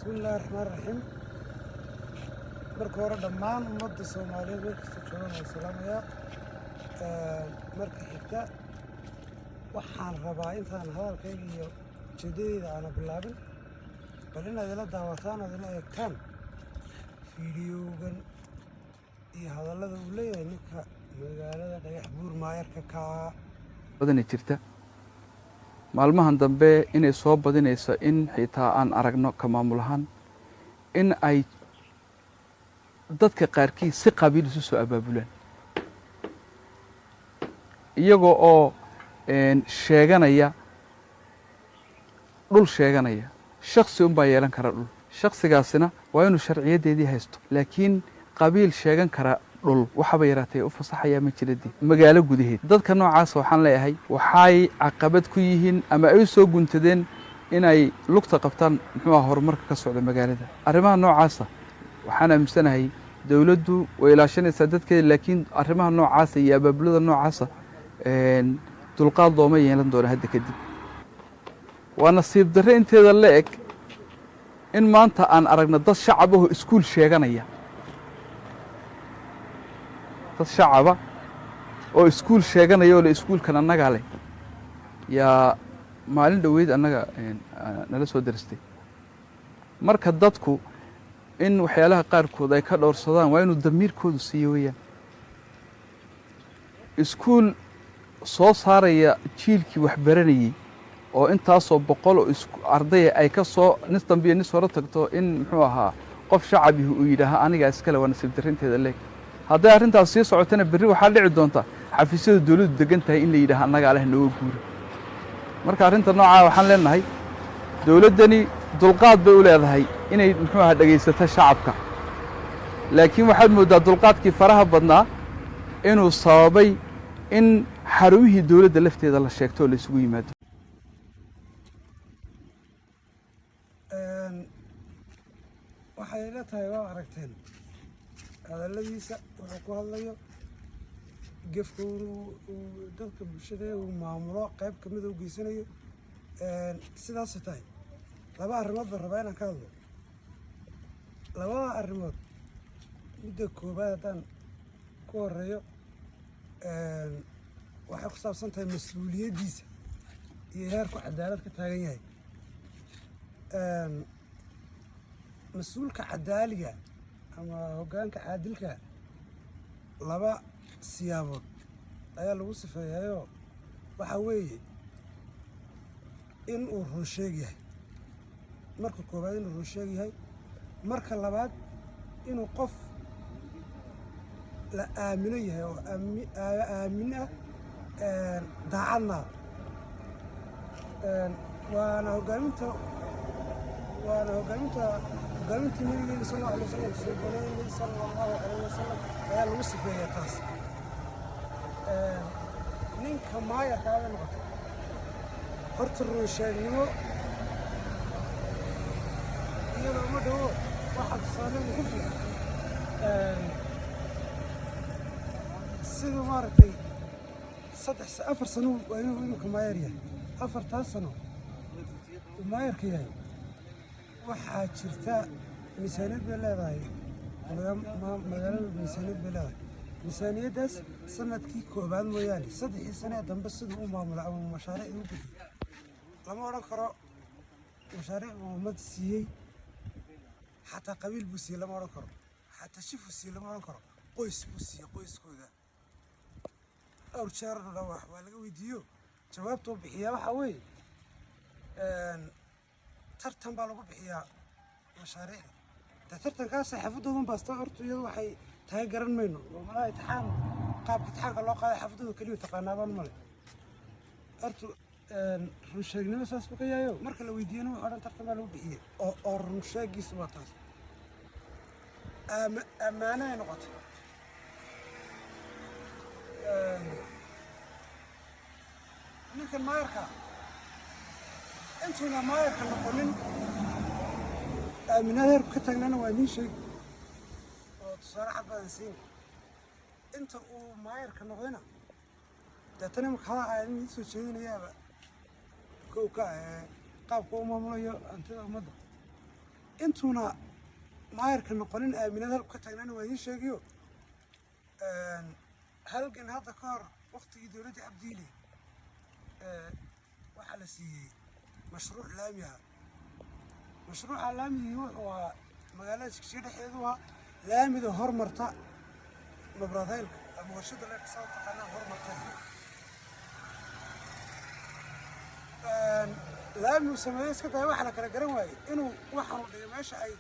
بسم الله الرحمن الرحيم. marka hore dhammaan ummadda Soomaaliyeed way kasta joogaan oo salaamaya marka xigta waxaan rabaa intaan hadalkayga iyo ujeedadayda aan bilaabin bal inaad ila daawataan oo ila eegtaan fiidiyowgan iyo hadallada uu leeyahay ninka magaalada dhagax buur maayarka ka badani jirta maalmahan dambe inay soo badinayso in xitaa aan aragno ka maamulahan in ay dadka qaarkiis si qabiil isu soo abaabulaan iyagoo oo sheeganaya dhul sheeganaya shakhsi un baa yeelan kara dhul shakhsigaasina waa inuu sharciyadeedii haysto laakiin qabiil sheegan kara dhul waxaba yaraatay u fasaxaya ma jiradii magaalo gudaheed dadka noocaas waxaan leeyahay waxay caqabad ku yihiin ama ay soo guntadeen inay lugta qabtaan muxuu horumarka ka socda magaalada arrimaha noocaas waxaan aaminsanahay dawladdu way ilaashanaysaa dadkeeda laakiin arrimaha noocaas iyo abaabulada noocaas dulqaad looma yeelan doono hadda kadib waa nasiib darre inteeda la eg in maanta aan aragno dad shacab ah oo iskuul sheeganaya dad shacaba oo iskuul sheeganaya oo la iskuulkan annaga leh yaa maalin dhaweyd annaga nala soo darastay marka dadku in waxyaalaha qaarkood ay ka dhowrsadaan waa inuu damiirkoodu siiyo weeyaan iskuul soo saaraya jiilkii wax baranayay oo intaasoo boqol oo arday ay ka soo nis dambiyo nis hore tagto in muxuu ahaa qof shacabi uu yidhaaha aniga iskale waa nasiib darrinteeda leeg hadday arrintaas sii socotana berri waxaa dhici doonta xafiisyada dawladdu degan tahay in la yidhaaha annaga leh nooga guura marka arrinta noocaa waxaan leenahay dawladdani dulqaad bay u leedahay inay muxuu ahaa dhegaysato shacabka laakiin waxaad mooddaa dulqaadkii faraha badnaa inuu sababay in xarumihii dawladda lafteeda la sheegto oo la isugu yimaado waxay ila tahay waa aragteen hadalladiisa wuxuu ku hadlayo gefka dadka bulshada uu maamulo qayb ka mid ah u geysanayo sidaas tahay laba arrimood baan rabaa inaan ka hadlo labada arrimood midda koobaad haddaan ku horeeyo waxay ku saabsan tahay mas-uuliyaddiisa iyo heerku cadaalad ka taagan yahay mas-uulka cadaaliga ama hoggaanka caadilka laba siyaabood ayaa lagu sifeeyayoo waxaa weeye in uu run sheeg yahay marka koobaad inuu run sheeg yahay marka labaad inuu qof la aamino yahay oo aamin ah daacadna waana hoggaamintii nabigeena sallallahu alayhi wasallam suubanayna sallallahu alayhi wasallam ayaa lagu sifeeyaa taas ninka maayarka aada noqoto horta run sheegnimo iyadoo ma dhawo waxaa tusaaleyn ku fiican sida maaragtay afar sano waa inuu imika maayar yahay afartaas sano uu maayarka yahay waxaa jirta miisaaniyad bay leedahay magaalada miisaaniyad bay leedahay miisaaniyaddaas sanadkii koobaad mooyaane saddexii sanee dambe siduu u maamula ama mashaariicda u bixiyo lama odhan karo mashaariic uu ummad siiyey xataa qabiil buu siiyey lama odhan karo xataa shif buu siiyey lama odhan karo qoys buu siiyey qoyskooda dhowr jeer waa laga weydiiyo jawaabtuu bixiyaa waxaa weeye tartan baa lagu bixiyaa mashaariicda dee tartankaasa xaafadoodan baasta horta iyadu waxay tahay garan mayno oo malaha itixaan qaabka itixaanka loo qaaday xaafadooda keliya taqaanaabaan male horta run sheegnimo saas buu ka yahayo marka la weydiiyana wuxuu odhan tartan baa lagu bixiyey oo run sheegiisu waa taas ammaano ay noqotay ninkan maayarka intuuna maayarka noqonin aaminaad heerku ka taagnana waa idiin sheegi oo tusaale cad badan siin inta uu maayarka noqdayna deetana imaka hada aan idin soo jeedinayaaba kow ka qaabka u maamulayo hantida ummadda intuuna maayarka noqonin aaminada halku ka taagnana waa idiin sheegayo halgan hadda ka hor waqtigii dowladda cabdiile waxaa la siiyey mashruuc laami ah mashruuca laamigii wuxuu ahaa magaalada Jigjiga dhexdeedu waa laamida hormarta mabraadaylka ama warshada leerka soo taqaanaa hormarta laami sameeyo iska day waxa la kala garan waayay inuu waxaanu dhigay meesha ay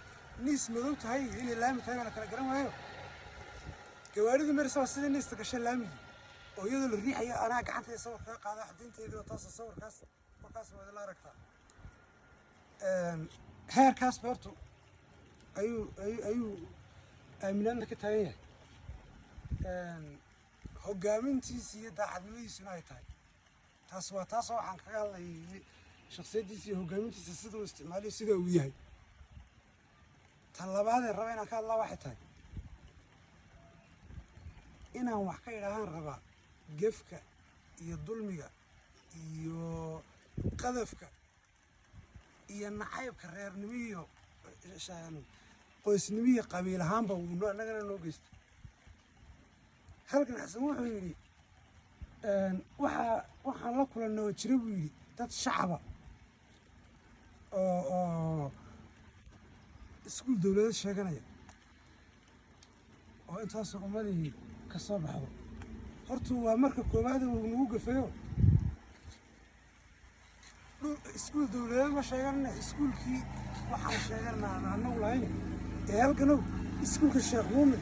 niis madow tahay inay laami tahay la kala garan waayo gawaaridu marsaa sida niista gashay laamigi oo iyadoo la riixayo anaa gacantayda sawir kaga qaada xadiinteedii oo taas sawirkaas wada la aragtaa heerkaas beertu ayuu aaminaadna ka taagan yahay hogaamintiisa iyo daacadnimadiisuna ay tahay taas waa taasoo waxaan kaga hadlayay shakhsiyaddiisa iyo hogaamintiisa sida uu isticmaalayo sida uu yahay tan labaadee raba inaan ka hadlaa waxay tahay inaan wax ka idhaahaan rabaa gefka iyo dulmiga iyo qadafka iyo nacaybka reernimo iyo qoysnimo iyo qabiil ahaanba uu annagana noo geysto halkan xasan wuxuu yidhi waxaan la kulannay oo jira buu yidhi dad shacaba oo iskuul dowladeed sheeganaya oo intaasoo ummadihii ka soo baxdo hortu waa marka koowaad uu nagu gafayo iskuul dowladeed ma sheeganna iskuulkii waxaan sheeganaa annagu lahayn ee halkanow iskuulka sheekh muumin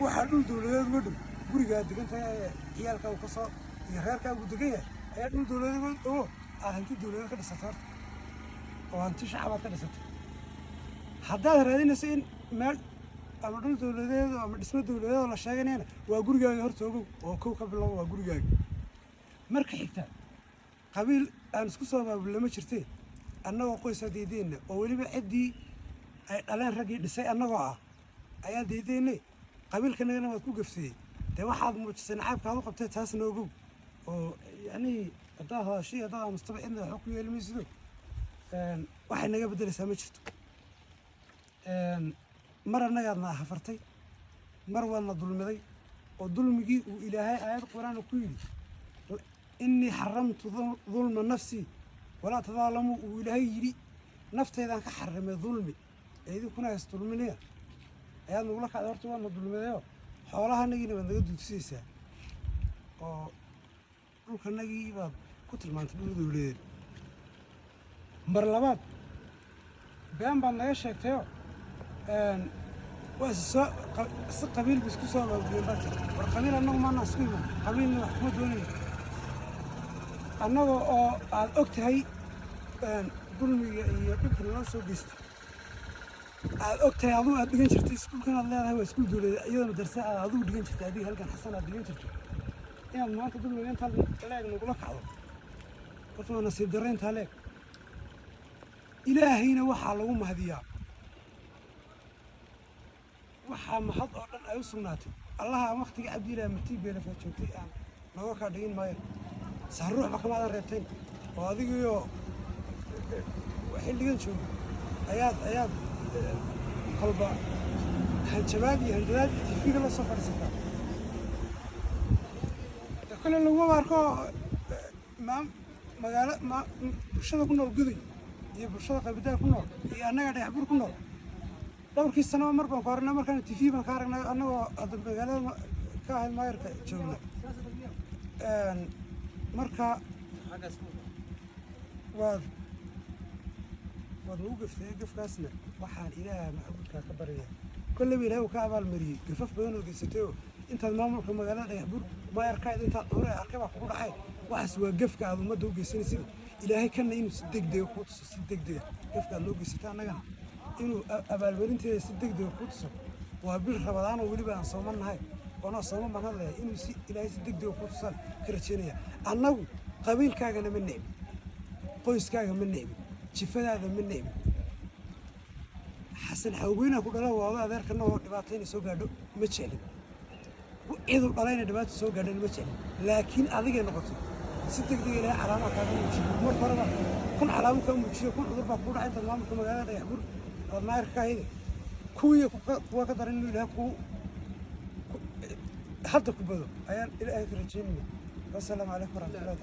waxaa dhul dowladeed uga dhow gurigaa degan tahay ee ciyaalkaa uu ka soo iyo reerkaa uu degan yahay ayaa dhul dowladeed uga dhowo aad hanti dowladeed ka dhisatay horta oo hanti shacabaad ka dhisatay haddaad raadinayso in meel ama dhul dowladeed ama dhismo dowladeed oo la sheeganayna waa gurigaaga horta ogow oo kow ka bilow waa gurigaaga marka xigta qabiil aan isku soo baabulna ma jirtee annagoo qoysaa deydeenna oo weliba ciddii ay dhaleen raggii dhisay annagoo ah ayaa deydeennay qabiilkanagana waad ku gafsiyey dee waxaad muujisay nacaybkaad u qabtee taasna ogow oo yacnii haddaad hadashii haddaad aamustaba cidna waxba ku yeeli maysido waxay naga beddelaysaa ma jirto mar annagaadna hafartay mar waadna dulmiday oo dulmigii uu ilaahay aayad qur-aan ku yidhi innii xaramtu dulma nafsii walaa tadaalamuu uu ilaahay yidhi nafteydaan ka xarimay dulmi ee idinkuna hays dulminaya ayaad nagula kacday horta waadna dulmidayoo xoolahanagiina waad naga duudsiyeysaa oo dhulkanagii baad ku tilmaantay dhul dowladeed mar labaad been baad naga sheegtayoo waa si qabiilba isku soo abaabuliyeen baa jira war qabiil annagu maana isku iman qabiilna wax kuma doonayo annagoo oo aad og tahay dulmiga iyo dhibka noo soo geystay aad og tahay adigu aad dhigan jirtay iskuulkan aad leedahay waa iskuul dowladeed iyadana darse aad adigu dhigan jirtay adiga halkan xasan aad dhigan jirtay inaad maanta dulmiga intaa leeg nagula kacdo horta waa nasiib darre intaa leeg ilaahayna waxaa lagu mahadiyaa waxaa mahad oo dhan ay u sugnaatay allaha waqtiga cabdiilaahi martii beelafaa joogtay aan nooga kaa dhigin maayo saruuxba kamaadan reebtayn oo adigiioo xilligan jooga ayaad kolba hanjabaad iyo handadaad iyo tifiga la soo fadhiisataa kale laguma arko magaalo bulshada ku nool guday iyo bulshada qabidaha ku nool iyo annaga dhagaxbur ku nool dhowrkii sanaba mar baan ku aragnay markaan tv baan ka aragnay annagoo hadda magaalada ka ahayd maayarka joogna marka waad nagu gaftay gafkaasna waxaan ilaaha maxbuudkaa ka baraya kolleyba ilaahay uu ka abaalmariyey gafaf badan oo geysatayoo intaad maamulka magaalada dhagaxbur maayarkayd intaad dhowre arkay baa kugu dhacay waxaas waa gafka aad ummadda u geysanaysid ilaahay kana inuu si degdega kuu tuso si degdega gafka aad noo geysatay annagana inuu abaalmarinteeda si degdega kuu tuso waa bil rabadaanoo weliba aan sooman nahay oonoo sooman baan hadlaya inuu si ilaahay si degdega kuu tusaan ka rajeynaya annagu qabiilkaagana ma necbin qoyskaaga ma necbin jifadaada ma necbin xasan xawgeynaa ku dhala waado adeerkana oo dhibaato inay soo gaadho ma jeclin ciduu dhala inay dhibaato soo gaadhana ma jeclin laakiin adigay noqoto si degdega ilaahay calaamaha kaaga muujiyo marka horeba kun calaamo kaa muujiyo kun cudur baa kugu dhacay intaad maamulka magaalada dhagaxbur ما يركاهيد كوي كدر إنه له كو حتى كبده أيان إلى آخر الجنة. والسلام عليكم ورحمة الله.